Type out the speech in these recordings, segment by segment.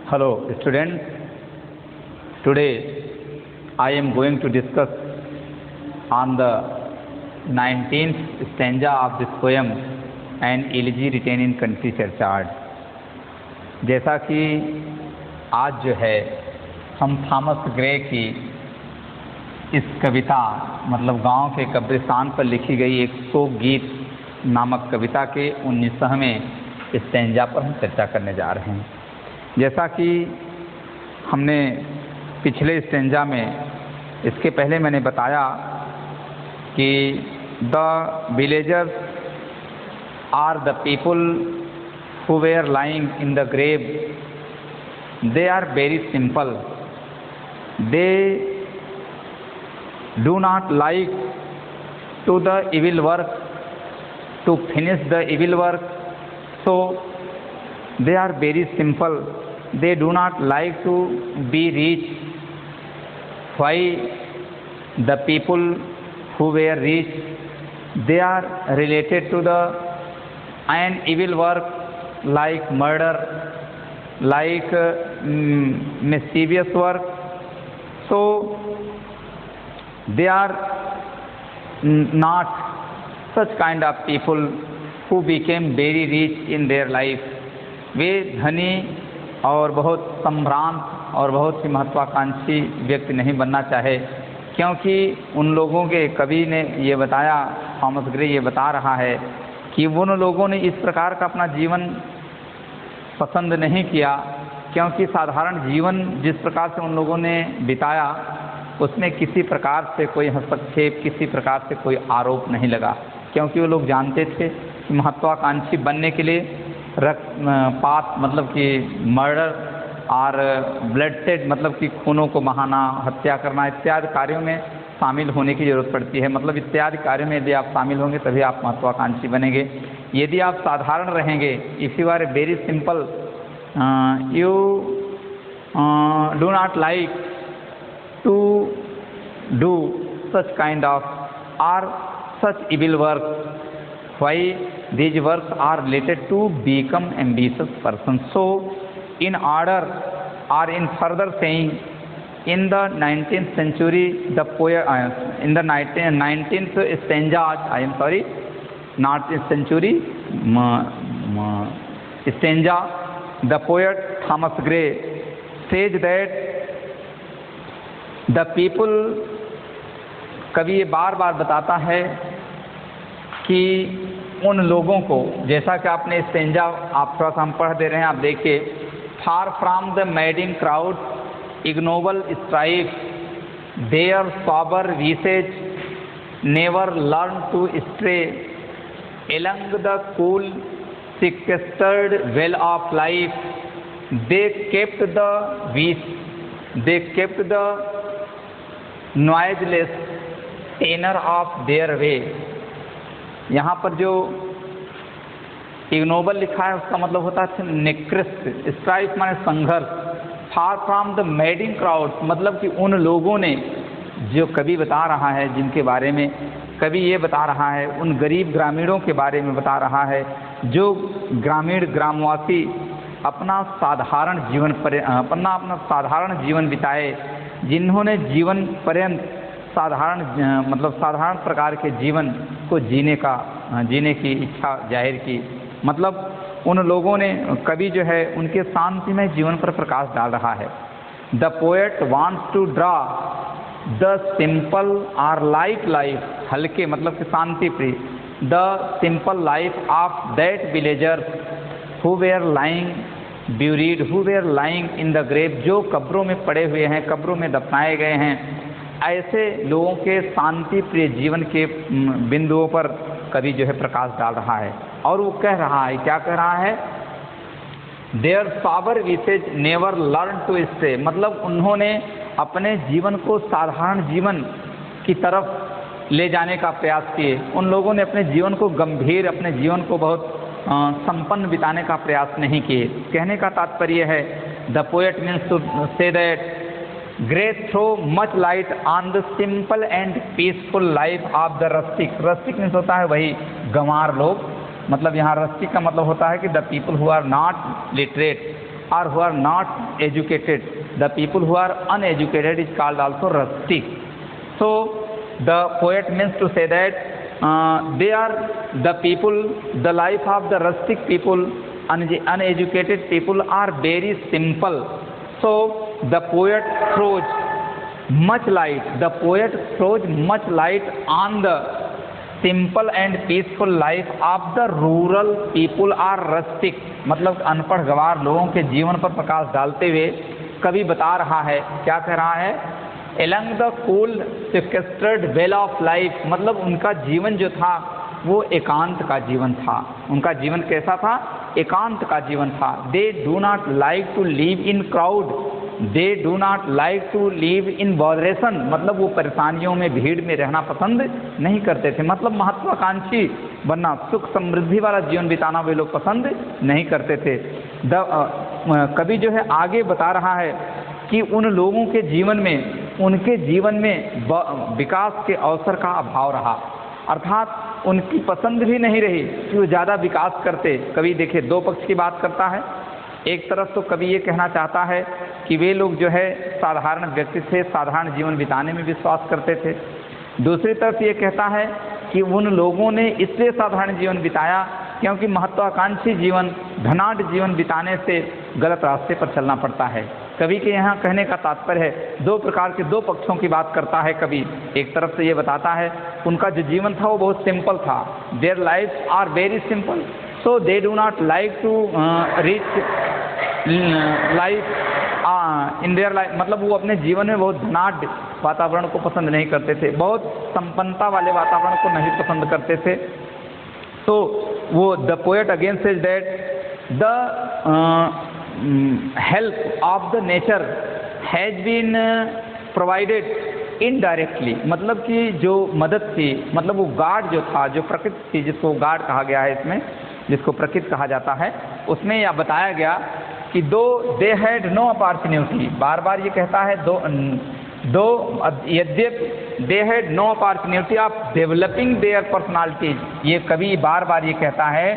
Hello students, today I am going to discuss on the 19th stanza of this poem, an elegy written in country churchyard। जैसा कि आज जो है हम Thomas Gray की इस कविता मतलब गांव के कब्रिस्तान पर लिखी गई एक शोक गीत नामक कविता के 19वें स्टैंजा पर हम चर्चा करने जा रहे हैं। जैसा कि हमने पिछले स्टैंजा में इसके पहले मैंने बताया कि the villagers are the people who were lying in the grave, they are very simple, they do not like to the evil work, to finish the evil work, so they are very simple, they do not like to be rich. Why the people who were rich, they are related to the an evil work like murder, like mischievous work, so they are not such kind of people who became very rich in their life। वे धनी और बहुत संभ्रांत और बहुत ही महत्वाकांक्षी व्यक्ति नहीं बनना चाहे, क्योंकि उन लोगों के कवि ने ये बताया, थॉमस ग्रे ये बता रहा है कि उन लोगों ने इस प्रकार का अपना जीवन पसंद नहीं किया, क्योंकि साधारण जीवन जिस प्रकार से उन लोगों ने बिताया उसमें किसी प्रकार से कोई हस्तक्षेप, किसी प्रकार से कोई आरोप नहीं लगा, क्योंकि वो लोग जानते थे कि महत्वाकांक्षी बनने के लिए रक्तपात मतलब कि मर्डर और ब्लडशेड मतलब कि खूनों को बहाना, हत्या करना इत्यादि कार्यों में शामिल होने की ज़रूरत पड़ती है। मतलब इत्यादि कार्यों में यदि आप शामिल होंगे तभी आप महत्वाकांक्षी बनेंगे। यदि आप साधारण रहेंगे, if you are very simple, you do not like to do such kind of or such evil work, why these works are related to become ambitious person। So in order or in further saying, in the 19th century the poet in the 19th stanza, I am sorry, not century, stanza, the poet Thomas Gray says that the people, कवि ये बार बार बताता है कि उन लोगों को, जैसा कि आपने स्टैंजा आप थोड़ा सा हम पढ़ दे रहे हैं, आप देखिए, far from the madding crowd ignoble strife, their sober wishes never learn to stray, along the cool sequestered vale of life, they kept the wees, they kept the noiseless tenor of their way. यहाँ पर जो ignoble लिखा है उसका मतलब होता है निकृष्ट, स्ट्राइफ माने संघर्ष, फार फ्रॉम द मैडिंग क्राउड मतलब कि उन लोगों ने, जो कवि बता रहा है, जिनके बारे में कवि ये बता रहा है, उन गरीब ग्रामीणों के बारे में बता रहा है, जो ग्रामीण ग्रामवासी अपना साधारण जीवन बिताए, जिन्होंने जीवन पर्यंत साधारण प्रकार के जीवन को जीने की इच्छा जाहिर की। मतलब उन लोगों ने, कवि जो है उनके शांतिमय जीवन पर प्रकाश डाल रहा है। The poet wants to draw the simple or light life, हल्के मतलब कि शांति प्रिय, the simple life of that villagers who were lying buried, who were lying in the grave, जो कब्रों में पड़े हुए हैं, कब्रों में दफनाए गए हैं। ऐसे लोगों के शांति प्रिय जीवन के बिंदुओं पर कवि जो है प्रकाश डाल रहा है, और वो कह रहा है, क्या कह रहा है, their sober wishes never learn to stay, मतलब उन्होंने अपने जीवन को साधारण जीवन की तरफ ले जाने का प्रयास किए। उन लोगों ने अपने जीवन को गंभीर, अपने जीवन को बहुत संपन्न बिताने का प्रयास नहीं किए। कहने का तात्पर्य है, the poet means to say that Gray throw much light on the simple and peaceful life of the rustic. Rustic means होता है वही गंवार लोग, मतलब यहाँ रस्टिक का मतलब होता है कि the people who are not literate, or who are not educated. The people who are uneducated is called also rustic. So the poet means to say that they are the people, the life of the rustic people, uneducated people are very simple. So the poet throws much light, the poet throws much light on the simple and peaceful life of the rural people are rustic. मतलब अनपढ़ गवार लोगों के जीवन पर प्रकाश डालते हुए कवि बता रहा है, क्या कह रहा है? Along the cool sequestered well of life, मतलब उनका जीवन जो था वो एकांत का जीवन था। उनका जीवन कैसा था? एकांत का जीवन था। They do not like to live in crowd, they do not like to live in botheration, मतलब वो परेशानियों में, भीड़ में रहना पसंद नहीं करते थे। मतलब महत्वाकांक्षी बनना, सुख समृद्धि वाला जीवन बिताना वे लोग पसंद नहीं करते थे। कवि जो है आगे बता रहा है कि उन लोगों के जीवन में, उनके जीवन में विकास के अवसर का अभाव रहा, अर्थात उनकी पसंद भी नहीं रही कि वो ज़्यादा विकास करते। कवि देखिए दो पक्ष की बात करता है। एक तरफ तो कवि ये कहना चाहता है कि वे लोग जो है साधारण व्यक्ति थे, साधारण जीवन बिताने में विश्वास करते थे। दूसरी तरफ ये कहता है कि उन लोगों ने इसलिए साधारण जीवन बिताया क्योंकि महत्वाकांक्षी जीवन, धनाढ्य जीवन बिताने से गलत रास्ते पर चलना पड़ता है। कवि के यहाँ कहने का तात्पर्य है, दो प्रकार के, दो पक्षों की बात करता है कवि। एक तरफ से ये बताता है उनका जो जीवन था वो बहुत सिंपल था, their life are very simple, so they do not like to rich life in their life, मतलब वो अपने जीवन में बहुत धनाढ्य वातावरण को पसंद नहीं करते थे, बहुत संपन्नता वाले वातावरण को नहीं पसंद करते थे। तो वो the poet again says that the help of the nature has been provided indirectly, मतलब कि जो मदद थी, मतलब वो गार्ड जो था, जो प्रकृति थी, जिसको गार्ड कहा गया है इसमें, जिसको प्रकृति कहा जाता है, उसमें यह बताया गया कि though they had no opportunity, बार बार ये कहता है दो यद्यपि they had no opportunity of developing their personalities, ये कवि बार बार ये कहता है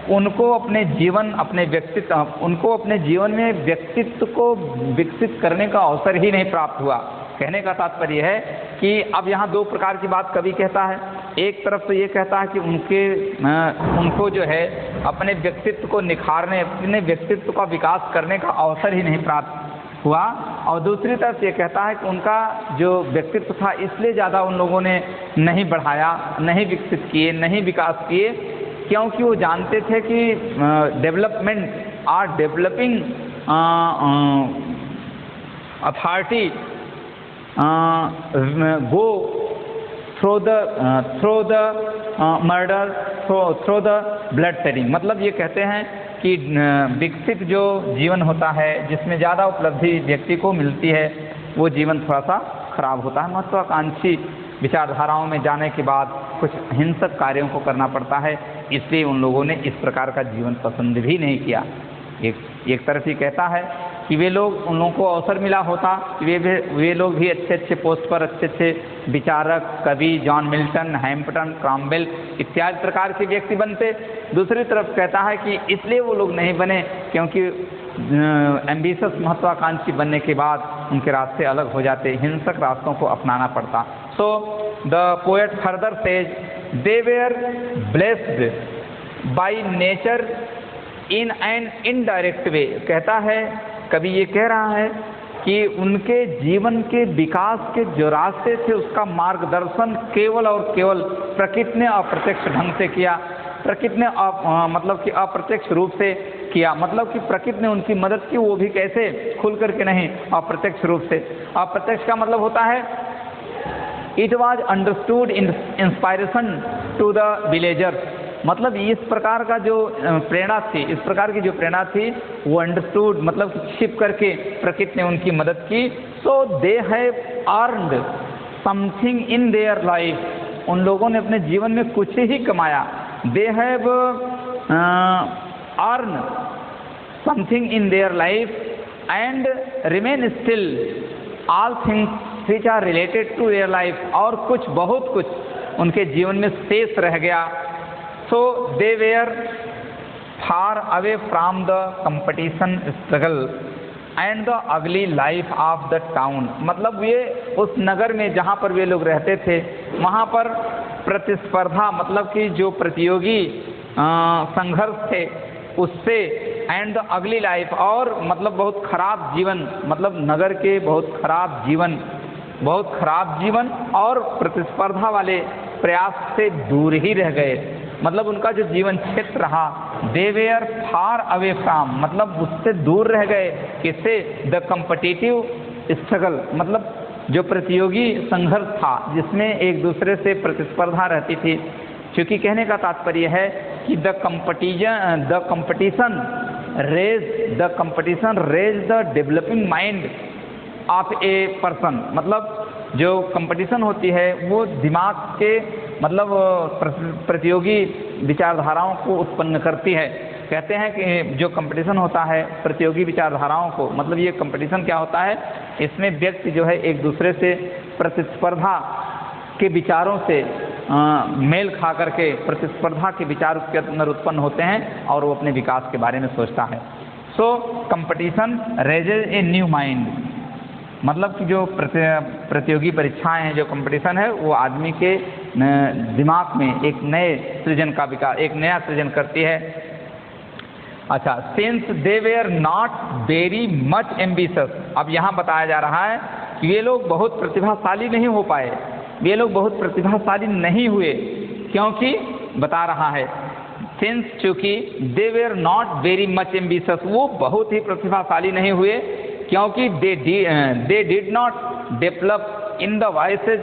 उनको अपने जीवन, अपने व्यक्तित्व, उनको अपने जीवन में व्यक्तित्व को विकसित करने का अवसर ही नहीं प्राप्त हुआ। कहने का तात्पर्य है कि अब यहाँ दो प्रकार की बात कवि कहता है। एक तरफ तो ये कहता है कि उनको जो है अपने व्यक्तित्व को निखारने, अपने व्यक्तित्व का विकास करने का अवसर ही नहीं प्राप्त हुआ, और दूसरी तरफ ये कहता है कि उनका जो व्यक्तित्व था इसलिए ज़्यादा उन लोगों ने नहीं बढ़ाया, नहीं विकसित किए, नहीं विकास किए, क्योंकि वो जानते थे कि development or developing authority go through the murder, through the blood shedding, मतलब ये कहते हैं कि विकसित जो जीवन होता है जिसमें ज़्यादा उपलब्धि व्यक्ति को मिलती है वो जीवन थोड़ा सा खराब होता है। महत्वाकांक्षी विचारधाराओं में जाने के बाद कुछ हिंसक कार्यों को करना पड़ता है, इसलिए उन लोगों ने इस प्रकार का जीवन पसंद भी नहीं किया। एक तरफ ही कहता है कि वे लोग, उन लोगों को अवसर मिला होता कि वे लोग भी अच्छे अच्छे पोस्ट पर, अच्छे अच्छे विचारक, कवि, जॉन मिल्टन, हैम्पटन, क्रॉमवेल इत्यादि प्रकार के व्यक्ति बनते। दूसरी तरफ कहता है कि इसलिए वो लोग नहीं बने क्योंकि एम्बिशस, महत्वाकांक्षी बनने के बाद उनके रास्ते अलग हो जाते, हिंसक रास्तों को अपनाना पड़ता। So the poet further says they were blessed by nature in an indirect way, कहता है कवि ये कह रहा है कि उनके जीवन के विकास के जो रास्ते थे उसका मार्गदर्शन केवल और केवल प्रकृति ने अप्रत्यक्ष ढंग से किया। प्रकृति ने मतलब कि अप्रत्यक्ष रूप से किया, मतलब कि प्रकृति ने उनकी मदद की, वो भी कैसे, खुल करके नहीं, अप्रत्यक्ष रूप से। अप्रत्यक्ष का मतलब होता है it was understood inspiration to the villagers, मतलब इस प्रकार का जो प्रेरणा थी, इस प्रकार की जो प्रेरणा थी वो अंडरस्टूड, मतलब छिप करके प्रकृति ने उनकी मदद की। So they have earned something in their life, उन लोगों ने अपने जीवन में कुछ ही कमाया। They have earn something in their life and remain still all things which are related to their life, और कुछ, बहुत कुछ उनके जीवन में शेष रह गया। So they were far away from the competition struggle and the ugly life of the town. मतलब ये उस नगर में जहाँ पर वे लोग रहते थे वहाँ पर प्रतिस्पर्धा मतलब कि जो प्रतियोगी संघर्ष थे उससे, एंड द अगली लाइफ, और मतलब बहुत खराब जीवन, मतलब नगर के बहुत खराब जीवन और प्रतिस्पर्धा वाले प्रयास से दूर ही रह गए। मतलब उनका जो जीवन क्षेत्र रहा, दे वेयर फार अवे फ्रॉम, मतलब उससे दूर रह गए। किससे? द कम्पिटिटिव स्ट्रगल, मतलब जो प्रतियोगी संघर्ष था जिसमें एक दूसरे से प्रतिस्पर्धा रहती थी। क्योंकि कहने का तात्पर्य है कि the competition raise the developing mind of a person. मतलब जो कंपटीशन होती है वो दिमाग के मतलब प्रतियोगी विचारधाराओं को उत्पन्न करती है। कहते हैं कि जो कंपटीशन होता है प्रतियोगी विचारधाराओं को, मतलब ये कंपटीशन क्या होता है, इसमें व्यक्ति जो है एक दूसरे से प्रतिस्पर्धा के विचारों से मेल खा करके प्रतिस्पर्धा के विचार उसके अंदर उत्पन्न होते हैं और वो अपने विकास के बारे में सोचता है। So competition raises a new mind, मतलब कि जो प्रतियोगी परीक्षाएं हैं, जो कंपटीशन है वो आदमी के दिमाग में एक नए सृजन का विकास, एक नया सृजन करती है। अच्छा, since they were not very much ambitious, अब यहाँ बताया जा रहा है कि ये लोग बहुत प्रतिभाशाली नहीं हो पाए, वे लोग बहुत प्रतिभाशाली नहीं हुए, क्योंकि बता रहा है सिंस, चूँकि they were not very much ambitious, वो बहुत ही प्रतिभाशाली नहीं हुए क्योंकि they did not develop in the voices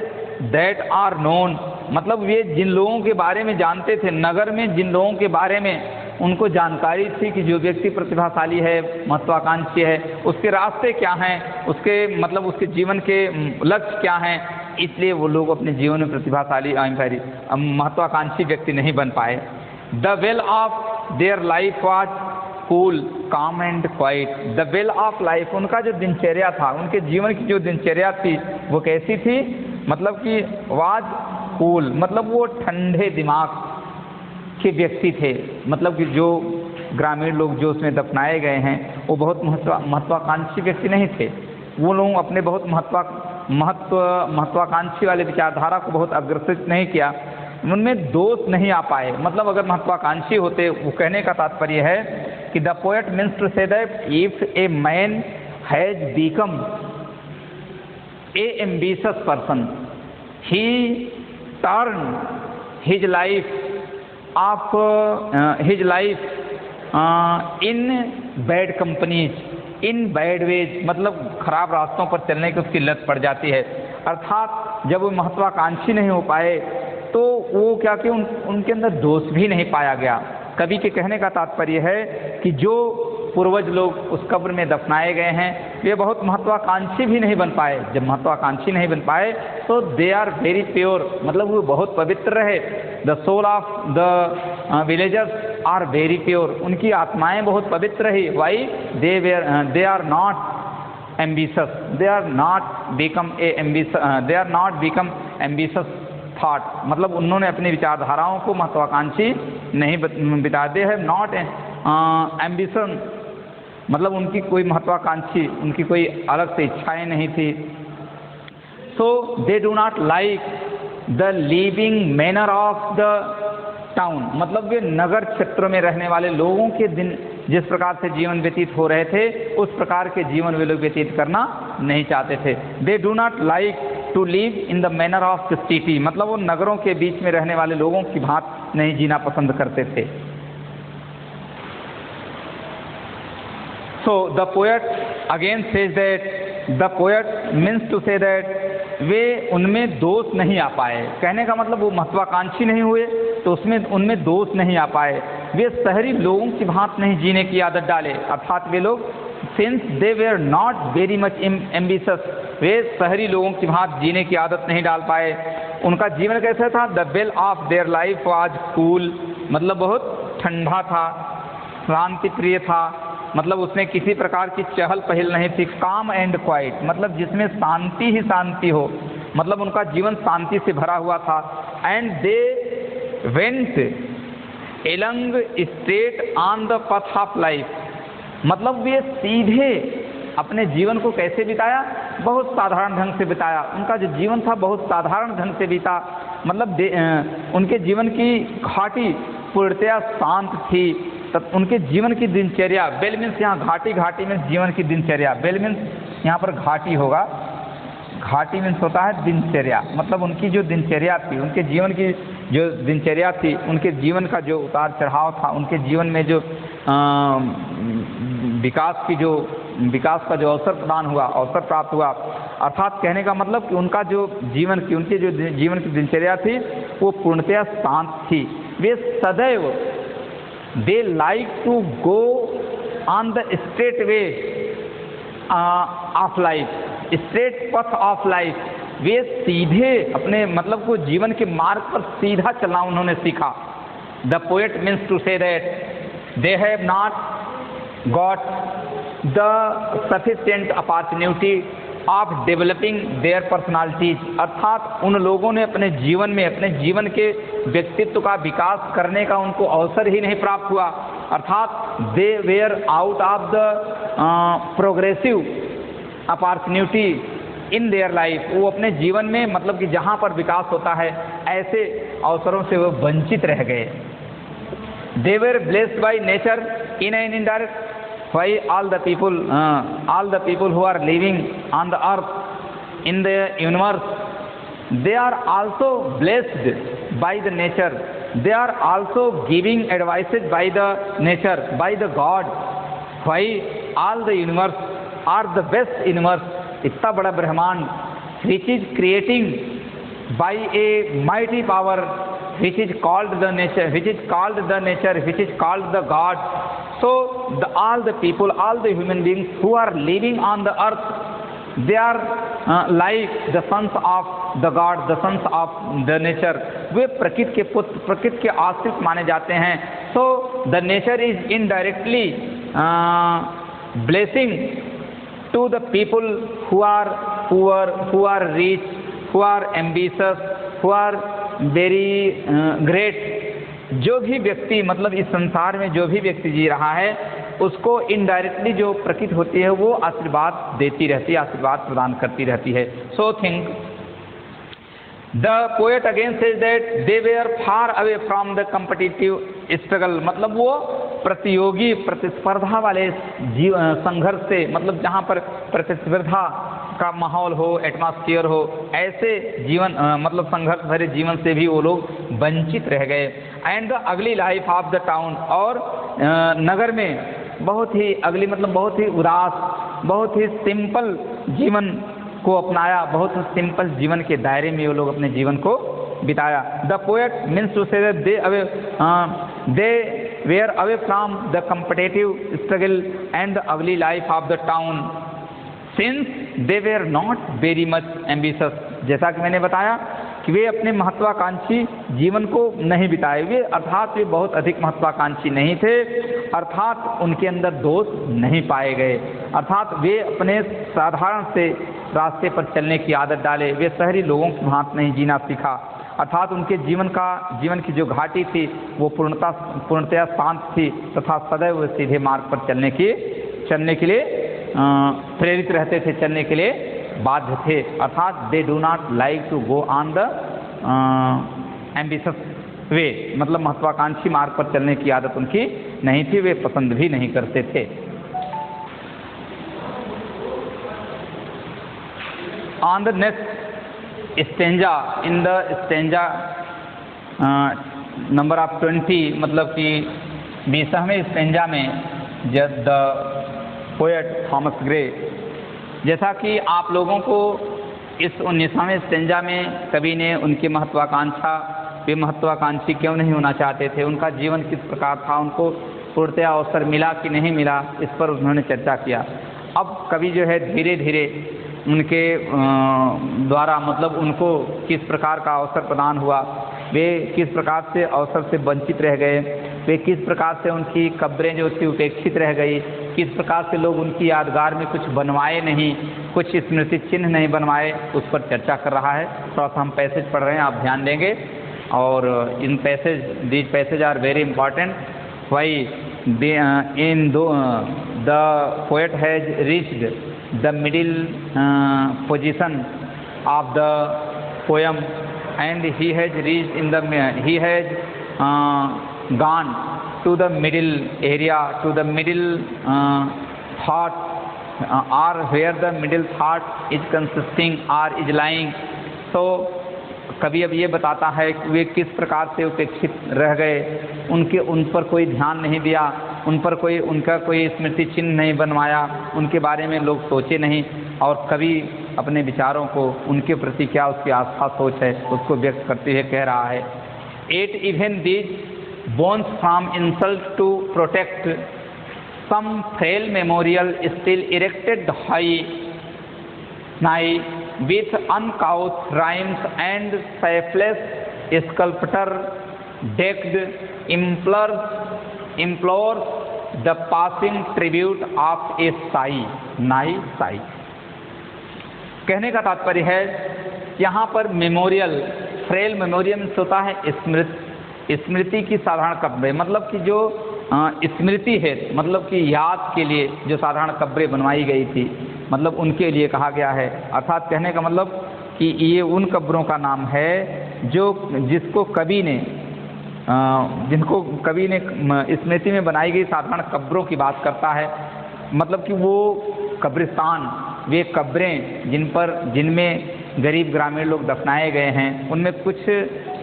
that are known. मतलब वे जिन लोगों के बारे में जानते थे, नगर में जिन लोगों के बारे में उनको जानकारी थी कि जो व्यक्ति प्रतिभाशाली है, महत्वाकांक्षी है, उसके रास्ते क्या हैं, उसके मतलब उसके जीवन के लक्ष्य क्या हैं, इसलिए वो लोग अपने जीवन में प्रतिभाशाली महत्वाकांक्षी व्यक्ति नहीं बन पाए। The vale of their life was cool calm and quiet. The vale of life, उनका जो दिनचर्या था, उनके जीवन की जो दिनचर्या थी वो कैसी थी, मतलब कि वाज कूल, मतलब वो ठंडे दिमाग के व्यक्ति थे। मतलब कि जो ग्रामीण लोग जो उसमें दफनाए गए हैं वो बहुत महत्वाकांक्षी व्यक्ति नहीं थे। वो लोग अपने बहुत महत्वाकांक्षी वाले विचारधारा को बहुत अग्रसित नहीं किया, उनमें दोष नहीं आ पाए। मतलब अगर महत्वाकांक्षी होते, वो कहने का तात्पर्य है कि the poet means to say that if a man has become a ambitious person he turn his life in bad companies, in bad ways, मतलब खराब रास्तों पर चलने की उसकी लत पड़ जाती है। अर्थात जब वो महत्वाकांक्षी नहीं हो पाए तो वो क्या कि उनके अंदर दोष भी नहीं पाया गया। कवि के कहने का तात्पर्य है कि जो पूर्वज लोग उस कब्र में दफनाए गए हैं वे बहुत महत्वाकांक्षी भी नहीं बन पाए। जब महत्वाकांक्षी नहीं बन पाए तो दे आर वेरी प्योर, मतलब वो बहुत पवित्र रहे। The soul of the villagers are very pure, उनकी आत्माएं बहुत पवित्र रही। Why? They are not ambitious, they are not become ambitious thought, मतलब उन्होंने अपनी विचारधाराओं को महत्वाकांक्षी नहीं बिता दे है नॉट एम्बिशन, मतलब उनकी कोई महत्वाकांक्षी, उनकी कोई अलग से इच्छाएं नहीं थी। So they do not like the living manner of the town, मतलब वे नगर क्षेत्र में रहने वाले लोगों के दिन जिस प्रकार से जीवन व्यतीत हो रहे थे उस प्रकार के जीवन वे लोग व्यतीत करना नहीं चाहते थे। They do not like to live in the manner of the city, मतलब वो नगरों के बीच में रहने वाले लोगों की भांति नहीं जीना पसंद करते थे। So the poet again says that, the poet means to say that वे उनमें दोष नहीं आ पाए। कहने का मतलब वो महत्वाकांक्षी नहीं हुए तो उनमें दोष नहीं आ पाए। वे शहरी लोगों की भांति नहीं जीने की आदत डाले, अर्थात वे लोग since they were not very much ambitious, वे शहरी लोगों की भांति जीने की आदत नहीं डाल पाए। उनका जीवन कैसा था? The vale of their life was cool, मतलब बहुत ठंडा था, शांति प्रिय था, मतलब उसमें किसी प्रकार की चहल पहल नहीं थी। काम एंड क्वाइट, मतलब जिसमें शांति ही शांति हो, मतलब उनका जीवन शांति से भरा हुआ था। And they went along straight on the path of life, मतलब वे सीधे अपने जीवन को कैसे बिताया, बहुत साधारण ढंग से बिताया। उनका जो जीवन था बहुत साधारण ढंग से बीता, मतलब उनके जीवन की घाटी पूर्णतया शांत थी। तब उनके जीवन की दिनचर्या, बेल मीन्स यहाँ घाटी, घाटी मीन्स जीवन की दिनचर्या, बेल मीन्स यहाँ पर घाटी होगा, घाटी मीन्स होता है दिनचर्या, मतलब उनकी जो दिनचर्या थी, उनके जीवन की जो दिनचर्या थी, उनके जीवन का जो उतार चढ़ाव था, उनके जीवन में जो विकास का जो अवसर प्रदान हुआ, अवसर प्राप्त हुआ, अर्थात कहने का मतलब कि उनका जो जीवन की, उनकी जो जीवन की दिनचर्या थी वो पूर्णतया शांत थी। वे सदैव they like to go on the straight way of life, straight पथ ऑफ लाइफ, वे सीधे अपने मतलब को जीवन के मार्ग पर सीधा चलना उन्होंने सीखा। The poet means to say that they have not got the sufficient opportunity of developing their personalities, अर्थात उन लोगों ने अपने जीवन में, अपने जीवन के व्यक्तित्व का विकास करने का उनको अवसर ही नहीं प्राप्त हुआ, अर्थात they were out of the progressive opportunity in their life, वो अपने जीवन में मतलब कि जहाँ पर विकास होता है ऐसे अवसरों से वो वंचित रह गए। They were blessed by nature in an indirect, why all the people who are living on the earth in the universe, they are also blessed by the nature, they are also giving advices by the nature, by the God, why all the universe are the best universe, इतना बड़ा ब्रह्मांड which is creating by a mighty power which is called the nature, which is called the God. So all the people, all the human beings who are living on the earth, they are like the sons of the God, the sons of the nature, वे प्रकृति के पुत्र, प्रकृति के आश्रित माने जाते हैं। So the nature is indirectly blessing to the people who are poor, who are rich, who are ambitious, who are very great। जो भी व्यक्ति मतलब इस संसार में जो भी व्यक्ति जी रहा है उसको इनडायरेक्टली जो प्रकृति होती है वो आशीर्वाद देती रहती है, आशीर्वाद प्रदान करती रहती है। So think the poet again says that they were far away from the competitive struggle, मतलब वो प्रतियोगी प्रतिस्पर्धा वाले संघर्ष से, मतलब जहाँ पर प्रतिस्पर्धा का माहौल हो, एटमॉस्फेयर हो, ऐसे जीवन मतलब संघर्ष भरे जीवन से भी वो लोग वंचित रह गए। And the ugly life of the town, और नगर में बहुत ही अगली मतलब बहुत ही उदास, बहुत ही सिंपल जीवन को अपनाया, बहुत ही सिंपल जीवन के दायरे में वो लोग अपने जीवन को बिताया। The poet means to say that they were away from the competitive struggle and the ugly life of the town since they were not very much ambitious, जैसा कि मैंने बताया कि वे अपने महत्वाकांक्षी जीवन को नहीं बिताए, वे अर्थात वे बहुत अधिक महत्वाकांक्षी नहीं थे, अर्थात उनके अंदर दोष नहीं पाए गए, अर्थात वे अपने साधारण से रास्ते पर चलने की आदत डाले, वे शहरी लोगों की भांति नहीं जीना सीखा, अर्थात उनके जीवन की जो घाटी थी वो पूर्णतया शांत थी तथा सदैव वे सीधे मार्ग पर चलने के लिए प्रेरित रहते थे, चलने के लिए बाध्य थे, अर्थात they do not like to go on the ambitious way, मतलब महत्वाकांक्षी मार्ग पर चलने की आदत उनकी नहीं थी, वे पसंद भी नहीं करते थे। On the next stanza, in the stanza number of 20, मतलब कि 20वें स्टेंजा में द पोएट थॉमस ग्रे, जैसा कि आप लोगों को इस 19वें स्टेंजा में कवि ने उनकी महत्वाकांक्षा, वे महत्वाकांक्षी क्यों नहीं होना चाहते थे, उनका जीवन किस प्रकार था, उनको पूर्णतया अवसर मिला कि नहीं मिला, इस पर उन्होंने चर्चा किया। अब कवि जो है धीरे धीरे उनके द्वारा मतलब उनको किस प्रकार का अवसर प्रदान हुआ, वे किस प्रकार से अवसर से वंचित रह गए, वे किस प्रकार से उनकी कब्रें जो थी उपेक्षित रह गई, किस प्रकार से लोग उनकी यादगार में कुछ बनवाए नहीं, कुछ स्मृति चिन्ह नहीं बनवाए, उस पर चर्चा कर रहा है। थोड़ा सा हम पैसेज पढ़ रहे हैं, आप ध्यान देंगे। और इन passage, these passage are very important, wherein the poet has reached the middle position of the poem and he has reached in the he has gone to the middle area, to the middle thought or where the middle thought is consisting or is lying. So कवि अब ये बताता है कि वे किस प्रकार से उपेक्षित रह गए, उन पर कोई ध्यान नहीं दिया, उन पर उनका कोई स्मृति चिन्ह नहीं बनवाया, उनके बारे में लोग सोचे नहीं, और कवि अपने विचारों को, उनके प्रति क्या उसकी आस्था सोच है, उसको व्यक्त करते हुए कह रहा है, at even these bones from insult to protect some frail memorial still erected high nigh with uncouth rhymes and faithless sculptor decked implores the passing tribute of a sigh, नाई साई। कहने का तात्पर्य है यहाँ पर मेमोरियल, फ्रेल मेमोरियल होता है स्मृति की साधारण कब्रें, मतलब कि जो स्मृति है, मतलब कि याद के लिए जो साधारण कब्रें बनवाई गई थी, मतलब उनके लिए कहा गया है। अर्थात कहने का मतलब कि ये उन कब्रों का नाम है जिनको कवि ने स्मृति में बनाई गई साधारण कब्रों की बात करता है। मतलब कि वो कब्रिस्तान, वे कब्रें जिनमें गरीब ग्रामीण लोग दफनाए गए हैं, उनमें कुछ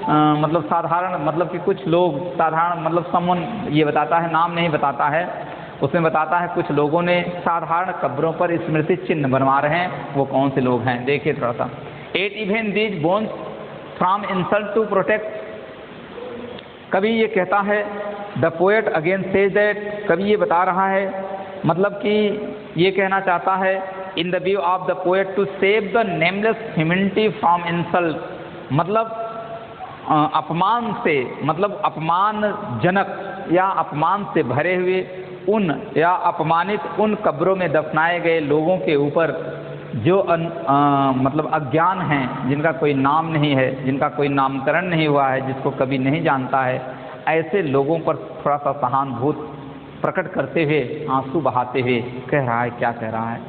मतलब साधारण, मतलब कि कुछ लोग साधारण, मतलब समन ये बताता है, नाम नहीं बताता है, उसमें बताता है कुछ लोगों ने साधारण कब्रों पर स्मृति चिन्ह बनवा रहे हैं। वो कौन से लोग हैं, देखिए थोड़ा सा। At even these bones from insult to protect, कभी ये कहता है, the poet again says that, कभी ये बता रहा है, मतलब कि ये कहना चाहता है, in the view of the poet to save the nameless humanity from insult, मतलब अपमान से, मतलब अपमानजनक या अपमान से भरे हुए उन या अपमानित उन कब्रों में दफनाए गए लोगों के ऊपर जो मतलब अज्ञान हैं, जिनका कोई नाम नहीं है, जिनका कोई नामकरण नहीं हुआ है, जिसको कभी नहीं जानता है, ऐसे लोगों पर थोड़ा सा सहानुभूति प्रकट करते हुए, आंसू बहाते हुए कह रहा है, क्या कह रहा है,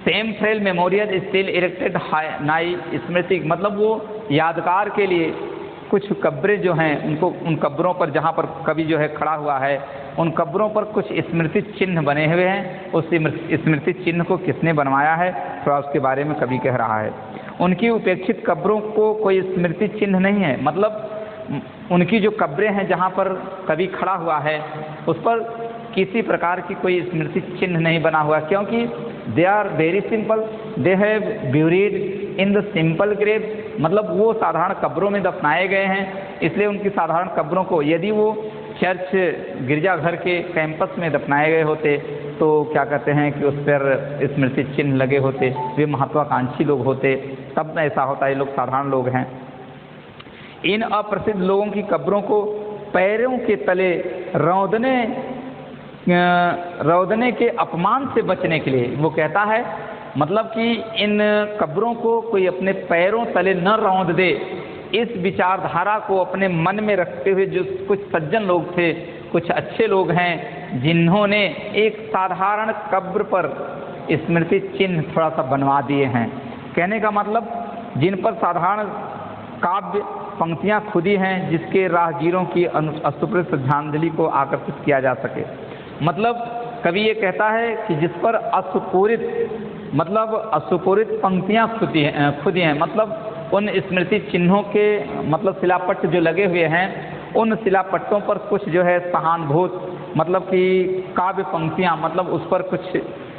same frail memorial still erected nigh स्मृति, मतलब वो यादगार के लिए कुछ कब्रें जो हैं, उनको उन कब्रों पर जहाँ पर कवि जो है खड़ा हुआ है, उन कब्रों पर कुछ स्मृति चिन्ह बने हुए हैं। उस स्मृति चिन्ह को किसने बनवाया है, थोड़ा उसके बारे में कवि कह रहा है। उनकी उपेक्षित कब्रों को कोई स्मृति चिन्ह नहीं है, मतलब उनकी जो कब्रें हैं जहाँ पर कवि खड़ा हुआ है, उस पर किसी प्रकार की कोई स्मृति चिन्ह नहीं बना हुआ, क्योंकि they are very simple, they have buried in the simple grave, मतलब वो साधारण कब्रों में दफनाए गए हैं, इसलिए उनकी साधारण कब्रों को, यदि वो चर्च गिरजाघर के कैंपस में दफनाए गए होते तो क्या कहते हैं कि उस पर स्मृति चिन्ह लगे होते, वे महत्वाकांक्षी लोग होते, तब ऐसा होता, ये लोग साधारण लोग हैं। इन अप्रसिद्ध लोगों की कब्रों को पैरों के तले रौंदने के अपमान से बचने के लिए, वो कहता है, मतलब कि इन कब्रों को कोई अपने पैरों तले न रौंद दे, इस विचारधारा को अपने मन में रखते हुए जो कुछ सज्जन लोग थे, कुछ अच्छे लोग हैं, जिन्होंने एक साधारण कब्र पर स्मृति चिन्ह थोड़ा सा बनवा दिए हैं। कहने का मतलब जिन पर साधारण काव्य पंक्तियाँ खुदी हैं, जिसके राहगीरों की अस्तुप्रित श्रद्धांजलि को आकर्षित किया जा सके। मतलब कवि ये कहता है कि जिस पर असुपूरित पंक्तियाँ खुदी हैं, मतलब उन स्मृति चिन्हों के मतलब शिलापट्ट जो लगे हुए हैं, उन शिलापट्टों पर कुछ जो है सहानुभूत, मतलब कि काव्य पंक्तियाँ, मतलब उस पर कुछ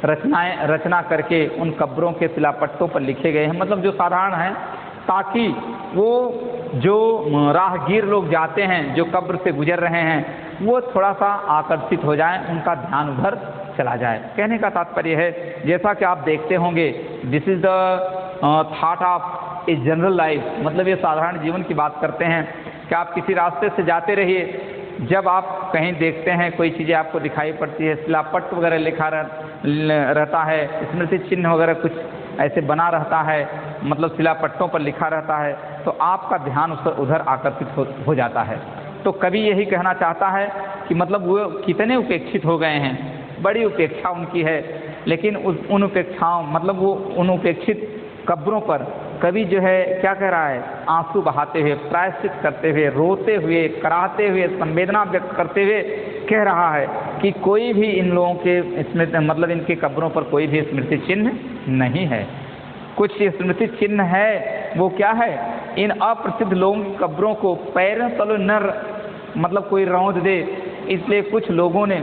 रचना करके उन कब्रों के शिलापट्टों पर लिखे गए हैं, मतलब जो साधारण हैं, ताकि वो जो राहगीर लोग जाते हैं, जो कब्र से गुजर रहे हैं, वो थोड़ा सा आकर्षित हो जाएं, उनका ध्यान उधर चला जाए। कहने का तात्पर्य है, जैसा कि आप देखते होंगे, this is the thought of a general life, मतलब ये साधारण जीवन की बात करते हैं कि आप किसी रास्ते से जाते रहिए, जब आप कहीं देखते हैं कोई चीज़ें आपको दिखाई पड़ती है, शिलापट्ट वगैरह लिखा रहता है, स्मृति चिन्ह वगैरह कुछ ऐसे बना रहता है, मतलब शिलापट्टों पर लिखा रहता है, तो आपका ध्यान उस पर उधर आकर्षित हो जाता है। तो कवि यही कहना चाहता है कि मतलब वो कितने उपेक्षित हो गए हैं, बड़ी उपेक्षा उनकी है, लेकिन उन उपेक्षाओं मतलब वो उन उपेक्षित कब्रों पर कवि जो है क्या कह रहा है, आंसू बहाते हुए, प्रायश्चित करते हुए, रोते हुए, कराहते हुए, संवेदना व्यक्त करते हुए कह रहा है कि कोई भी इन लोगों के स्मृति मतलब इनके कब्रों पर कोई भी स्मृति चिन्ह नहीं है। कुछ स्मृति चिन्ह है, वो क्या है, इन अप्रसिद्ध लोगों की कब्रों को पैरों तले न मतलब कोई रौंद दे, इसलिए कुछ लोगों ने,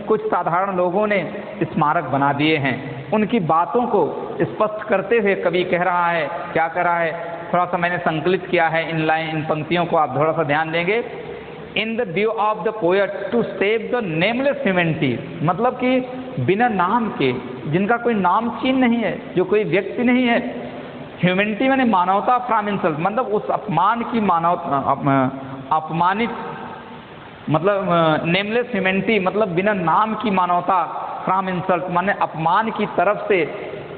कुछ साधारण लोगों ने स्मारक बना दिए हैं। उनकी बातों को स्पष्ट करते हुए कवि कह रहा है, क्या कह रहा है, थोड़ा सा मैंने संकलित किया है इन पंक्तियों को, आप थोड़ा सा ध्यान देंगे। In the view of the poet to save the nameless humanity, मतलब कि बिना नाम के, जिनका कोई नाम चिन्ह नहीं है, जो कोई व्यक्ति नहीं है, ह्यूमैनिटी मैंने मानवता फ्रॉम इंसल्ट, मतलब उस अपमान की अपमानित, मतलब नेमलेस ह्यूमैनिटी मतलब बिना नाम की मानवता, फ्रॉम इंसल्ट माने अपमान की तरफ से,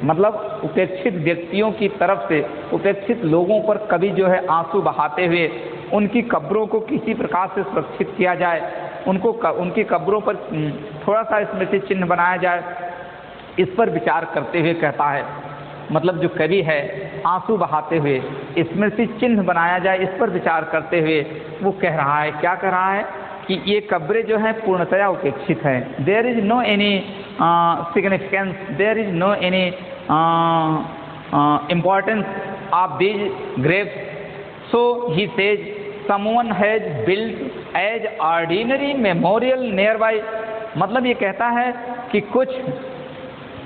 मतलब उपेक्षित व्यक्तियों की तरफ से, उपेक्षित लोगों पर कवि जो है आंसू बहाते हुए उनकी कब्रों को किसी प्रकार से सुरक्षित किया जाए, उनकी कब्रों पर थोड़ा सा स्मृति चिन्ह बनाया जाए, इस पर विचार करते हुए कहता है। मतलब जो कवि है आंसू बहाते हुए स्मृति चिन्ह बनाया जाए, इस पर विचार करते हुए वो कह रहा है, क्या कह रहा है कि ये कब्रें जो हैं पूर्णतया उपेक्षित हैं। There is no any significance, there is no any importance of these graves, so he says someone has built as ordinary memorial near by. मतलब ये कहता है कि कुछ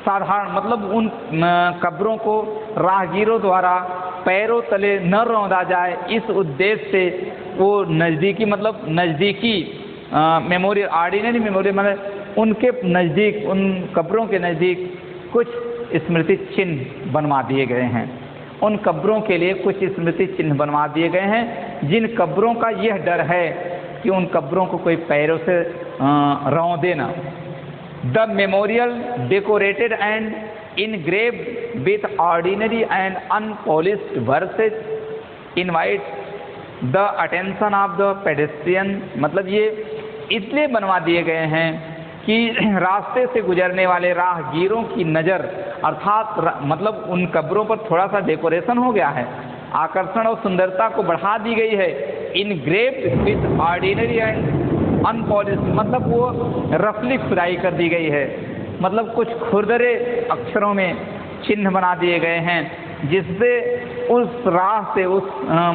साधारण, मतलब उन कब्रों को राहगीरों द्वारा पैरों तले न रौंदा जाए, इस उद्देश्य से वो नज़दीकी, मतलब नज़दीकी मेमोरियल, ऑर्डिनरी मेमोरियल मतलब उनके नज़दीक, उन कब्रों के नज़दीक कुछ स्मृति चिन्ह बनवा दिए गए हैं। उन कब्रों के लिए कुछ स्मृति चिन्ह बनवा दिए गए हैं, जिन कब्रों का यह डर है कि उन कब्रों को कोई पैरों से रौंदे ना। The memorial decorated and engraved with ordinary and unpolished verses invite the attention of the pedestrian। मतलब ये इसलिए बनवा दिए गए हैं कि रास्ते से गुजरने वाले राहगीरों की नज़र, अर्थात मतलब उन कब्रों पर थोड़ा सा डेकोरेशन हो गया है, आकर्षण और सुंदरता को बढ़ा दी गई है। engraved with ordinary and unpolished मतलब वो रफली खुदाई कर दी गई है, मतलब कुछ खुरदरे अक्षरों में चिन्ह बना दिए गए हैं, जिससे उस राह से, उस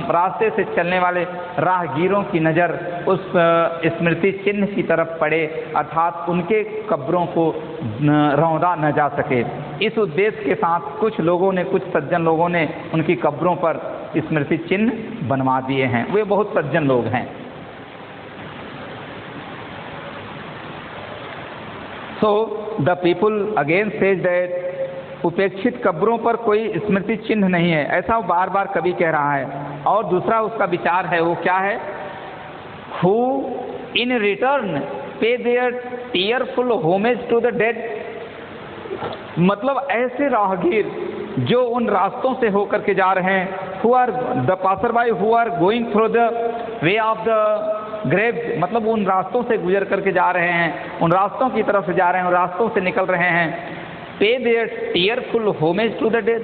रास्ते से चलने वाले राहगीरों की नज़र उस स्मृति चिन्ह की तरफ पड़े, अर्थात उनके कब्रों को रौंदा न जा सके। इस उद्देश्य के साथ कुछ लोगों ने, कुछ सज्जन लोगों ने उनकी कब्रों पर स्मृति चिन्ह बनवा दिए हैं। वे बहुत सज्जन लोग हैं। So the people again says that उपेक्षित कब्रों पर कोई स्मृति चिन्ह नहीं है, ऐसा बार बार कवि कह रहा है। और दूसरा उसका विचार है, वो क्या है, who in return pay their tearful homage to the dead। मतलब ऐसे राहगीर जो उन रास्तों से होकर के जा रहे हैं, who are the passerby who are going through the way of the grave, मतलब उन रास्तों से गुजर करके जा रहे हैं, उन रास्तों की तरफ से जा रहे हैं, उन रास्तों से निकल रहे हैं। Pay their tearful homage to the dead,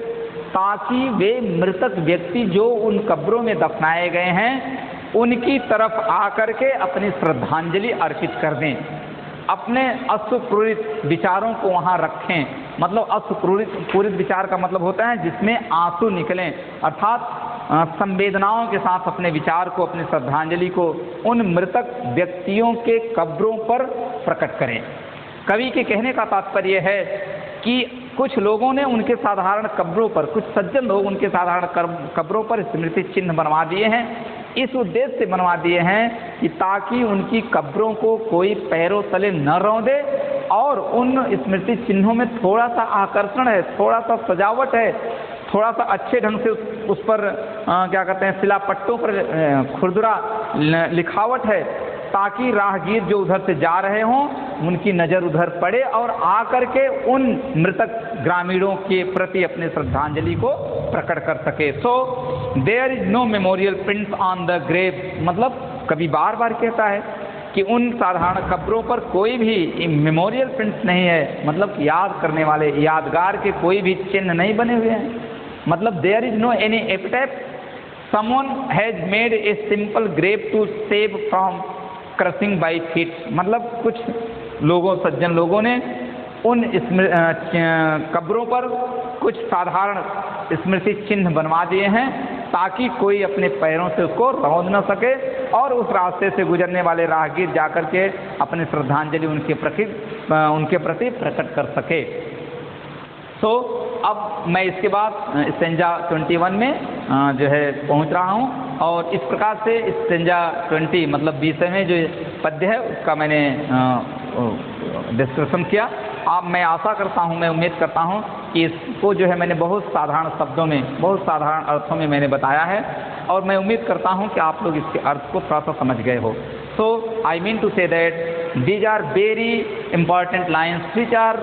ताकि वे मृतक व्यक्ति जो उन कब्रों में दफनाए गए हैं उनकी तरफ आकर के अपनी श्रद्धांजलि अर्पित कर दें, अपने अश्रुपूरित विचारों को वहाँ रखें। मतलब अश्रुपूरित विचार का मतलब होता है जिसमें आंसू निकलें, अर्थात संवेदनाओं के साथ अपने विचार को, अपनी श्रद्धांजलि को उन मृतक व्यक्तियों के कब्रों पर प्रकट करें। कवि के कहने का तात्पर्य है कि कुछ लोगों ने उनके साधारण कब्रों पर, कुछ सज्जन लोग उनके साधारण कब्रों पर स्मृति चिन्ह बनवा दिए हैं। इस उद्देश्य से बनवा दिए हैं कि ताकि उनकी कब्रों को कोई पैरों तले न रौंदे, और उन स्मृति चिन्हों में थोड़ा सा आकर्षण है, थोड़ा सा सजावट है, थोड़ा सा अच्छे ढंग से उस पर क्या कहते हैं, शिलापट्टों पर खुरदुरा लिखावट है, ताकि राहगीर जो उधर से जा रहे हों उनकी नज़र उधर पड़े और आकर के उन मृतक ग्रामीणों के प्रति अपने श्रद्धांजलि को प्रकट कर सके। So there is no memorial prints on the grave, मतलब कभी बार बार कहता है कि उन साधारण कब्रों पर कोई भी मेमोरियल प्रिंट्स नहीं है, मतलब याद करने वाले यादगार के कोई भी चिन्ह नहीं बने हुए हैं। मतलब there is no any epitaph, someone has made a simple grave to save from crushing by feet, मतलब कुछ लोगों सज्जन लोगों ने उन कब्रों पर कुछ साधारण स्मृति चिन्ह बनवा दिए हैं ताकि कोई अपने पैरों से उसको रौंद न सके और उस रास्ते से गुजरने वाले राहगीर जाकर के अपनी श्रद्धांजलि उनके प्रति प्रकट कर सके। सो अब मैं इसके बाद स्टेंजा 21 में जो है पहुंच रहा हूं और इस प्रकार से स्टेंजा 20 मतलब 20वें जो पद्य है उसका मैंने डिस्कशन किया। अब मैं आशा करता हूं, मैं उम्मीद करता हूं कि इसको जो है मैंने बहुत साधारण शब्दों में, बहुत साधारण अर्थों में मैंने बताया है और मैं उम्मीद करता हूं कि आप लोग इसके अर्थ को थोड़ा सा समझ गए हो। So I mean to say that these are very important lines which are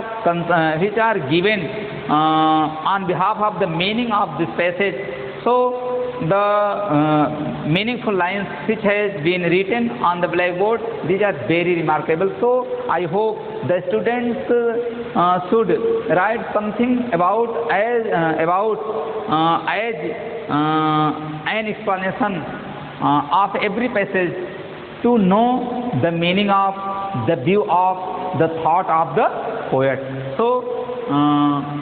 given on behalf of the meaning of this passage. So the meaningful lines which has been written on the blackboard, these are very remarkable. So I hope the students should write something about an explanation of every passage to know the meaning of, the view of, the thought of the poet. So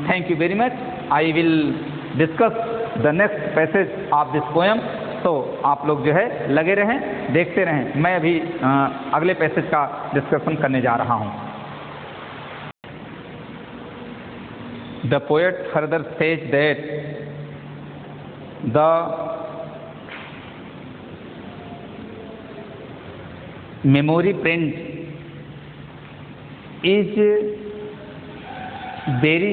thank you very much. I will discuss the next passage of this poem. So आप लोग जो है लगे रहें, देखते रहें। मैं अभी अगले पैसेज का डिस्कशन करने जा रहा हूँ। The poet further says that the memory print is very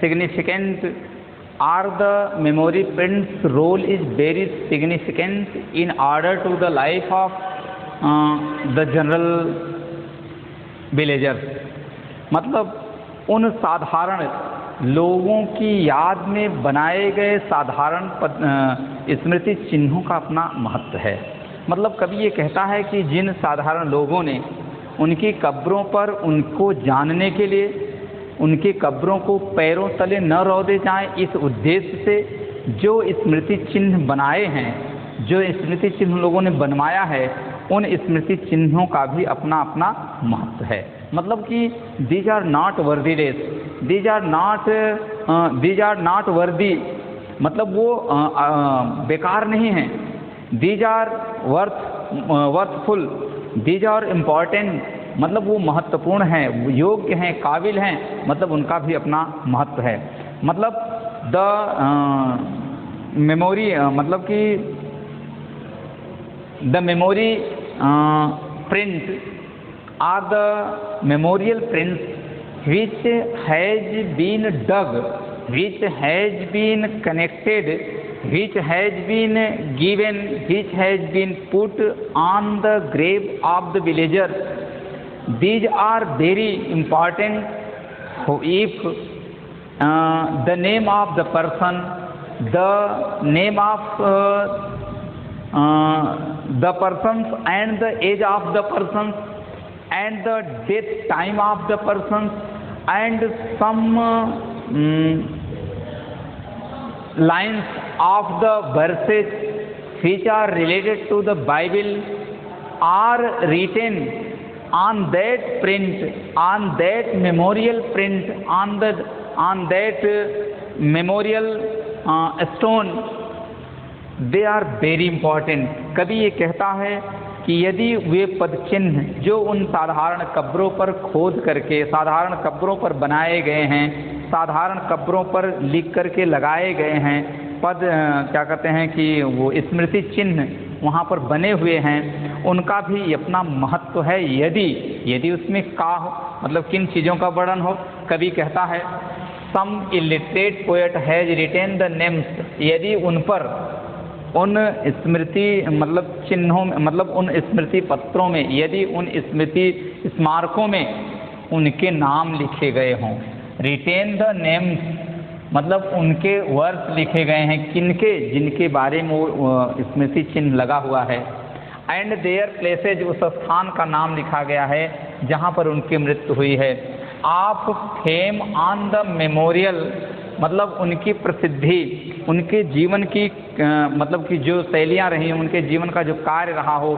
significant, or the memory print's role is very significant in order to the life of the general villagers। मतलब उन साधारण लोगों की याद में बनाए गए साधारण स्मृति चिन्हों का अपना महत्व है। मतलब कवि ये कहता है कि जिन साधारण लोगों ने उनकी कब्रों पर उनको जानने के लिए उनकी कब्रों को पैरों तले न रौंदे जाएं, इस उद्देश्य से जो स्मृति चिन्ह बनाए हैं, जो स्मृति चिन्ह लोगों ने बनवाया है, उन स्मृति चिन्हों का भी अपना अपना महत्व है। मतलब कि these are not worthy days, these are not worthy, मतलब वो बेकार नहीं हैं। These are worthful, these are important, मतलब वो महत्वपूर्ण हैं, योग्य हैं, काबिल हैं, मतलब उनका भी अपना महत्व है। मतलब द मेमोरी, मतलब कि the memory print or the memorial prints which has been dug, which has been connected, which has been given, which has been put on the grave of the villagers. These are very important. If the name of the person, the name of the persons and the age of the persons and the death time of the persons and some lines of the verses which are related to the Bible are written on that print, on that memorial print, on that memorial stone. They are very important. कभी ये कहता है कि यदि वे पद चिन्ह जो उन साधारण कब्रों पर खोद करके, साधारण कब्रों पर बनाए गए हैं, साधारण कब्रों पर लिख करके लगाए गए हैं, पद क्या कहते हैं कि वो स्मृति चिन्ह वहाँ पर बने हुए हैं, उनका भी अपना महत्व है। यदि उसमें का हो, मतलब किन चीज़ों का वर्णन हो। कवि कहता है some illiterate poet has written the names, यदि उन पर उन स्मृति मतलब चिन्हों में, मतलब उन स्मृति पत्रों में, यदि उन स्मृति स्मारकों में उनके नाम लिखे गए हों, रिटेन द नेम्स मतलब उनके वर्ष लिखे गए हैं, किनके, जिनके बारे में वो स्मृति चिन्ह लगा हुआ है, एंड देयर प्लेसेज उस स्थान का नाम लिखा गया है जहाँ पर उनकी मृत्यु हुई है। Of fame on the memorial मतलब उनकी प्रसिद्धि, उनके जीवन की मतलब कि जो शैलियाँ रही, उनके जीवन का जो कार्य रहा हो,